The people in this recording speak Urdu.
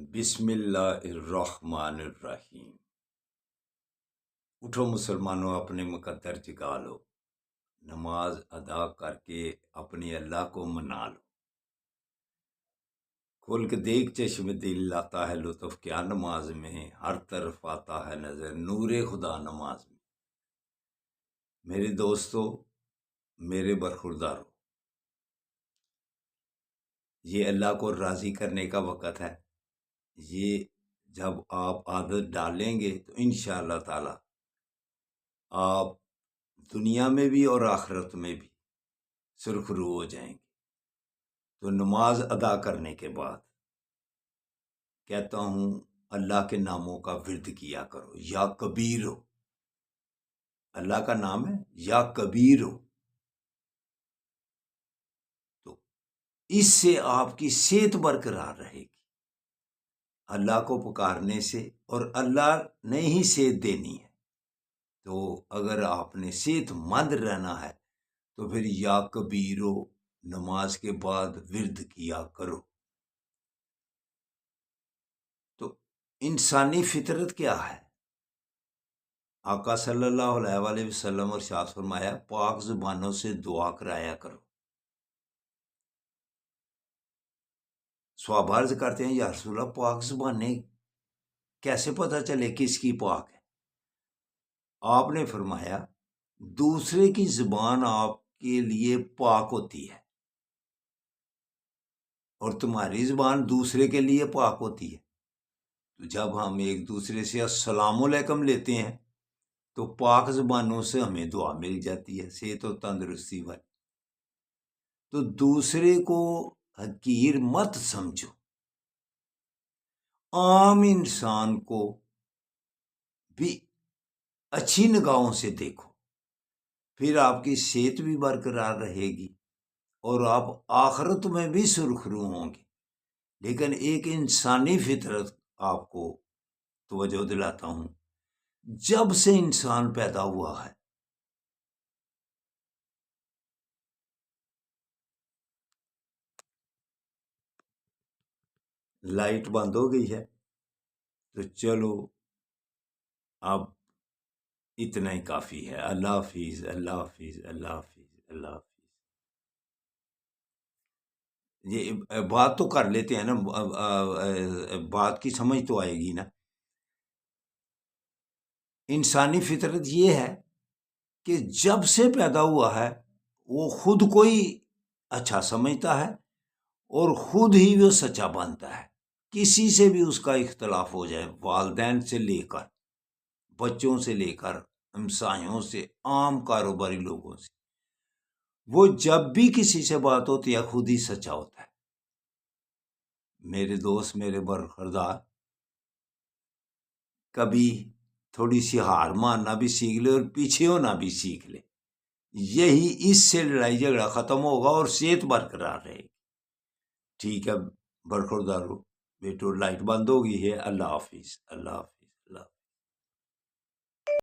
بسم اللہ الرحمن الرحیم۔ اٹھو مسلمانوں، اپنے مقدر جگا لو، نماز ادا کر کے اپنی اللہ کو منا لو۔ کھول کے دیکھ چشم دل، لاتا ہے لطف کیا نماز میں، ہر طرف آتا ہے نظر نور خدا نماز میں۔ میرے دوستو، میرے برخوردارو، یہ اللہ کو راضی کرنے کا وقت ہے۔ یہ جب آپ عادت ڈالیں گے تو انشاءاللہ تعالی آپ دنیا میں بھی اور آخرت میں بھی سرخرو ہو جائیں گے۔ تو نماز ادا کرنے کے بعد کہتا ہوں اللہ کے ناموں کا ورد کیا کرو۔ یا کبیر ہو، اللہ کا نام ہے یا کبیر ہو، تو اس سے آپ کی صحت برقرار رہے گی اللہ کو پکارنے سے، اور اللہ نے ہی صحت دینی ہے۔ تو اگر آپ نے صحت مند رہنا ہے تو پھر یا کبیرو نماز کے بعد ورد کیا کرو۔ تو انسانی فطرت کیا ہے؟ آقا صلی اللہ علیہ وسلم ارشاد فرمایا، پاک زبانوں سے دعا کرایا کرو۔ صحابہ عرض کرتے ہیں، یا رسول اللہ پاک زبانیں کیسے پتہ چلے کس کی پاک ہے؟ آپ نے فرمایا، دوسرے کی زبان آپ کے لیے پاک ہوتی ہے اور تمہاری زبان دوسرے کے لیے پاک ہوتی ہے۔ تو جب ہم ایک دوسرے سے السلام علیکم لیتے ہیں تو پاک زبانوں سے ہمیں دعا مل جاتی ہے، صحت و تندرستی والی۔ تو دوسرے کو حقیر مت سمجھو، عام انسان کو بھی اچھی نگاہوں سے دیکھو، پھر آپ کی صحت بھی برقرار رہے گی اور آپ آخرت میں بھی سرخرو ہوں گے۔ لیکن ایک انسانی فطرت آپ کو توجہ دلاتا ہوں، جب سے انسان پیدا ہوا ہے لائٹ بند ہو گئی ہے، تو چلو اب اتنا ہی کافی ہے۔ اللہ حافظ، اللہ حافظ، اللہ حافظ، اللہ حافظ۔ یہ بات تو کر لیتے ہیں نا، بات کی سمجھ تو آئے گی نا۔ انسانی فطرت یہ ہے کہ جب سے پیدا ہوا ہے وہ خود کو ہی اچھا سمجھتا ہے اور خود ہی وہ سچا بنتا ہے۔ کسی سے بھی اس کا اختلاف ہو جائے، والدین سے لے کر بچوں سے لے کر ہمسایوں سے، عام کاروباری لوگوں سے، وہ جب بھی کسی سے بات ہوتی ہے خود ہی سچا ہوتا ہے۔ میرے دوست، میرے برخوردار، کبھی تھوڑی سی ہار ماننا بھی سیکھ لے اور پیچھے ہونا بھی سیکھ لے، یہی اس سے لڑائی جھگڑا ختم ہوگا اور صحت برقرار رہے گی۔ ٹھیک ہے برخوردارو، بیٹو لائٹ بند ہو گئی ہے۔ اللہ حافظ، اللہ حافظ۔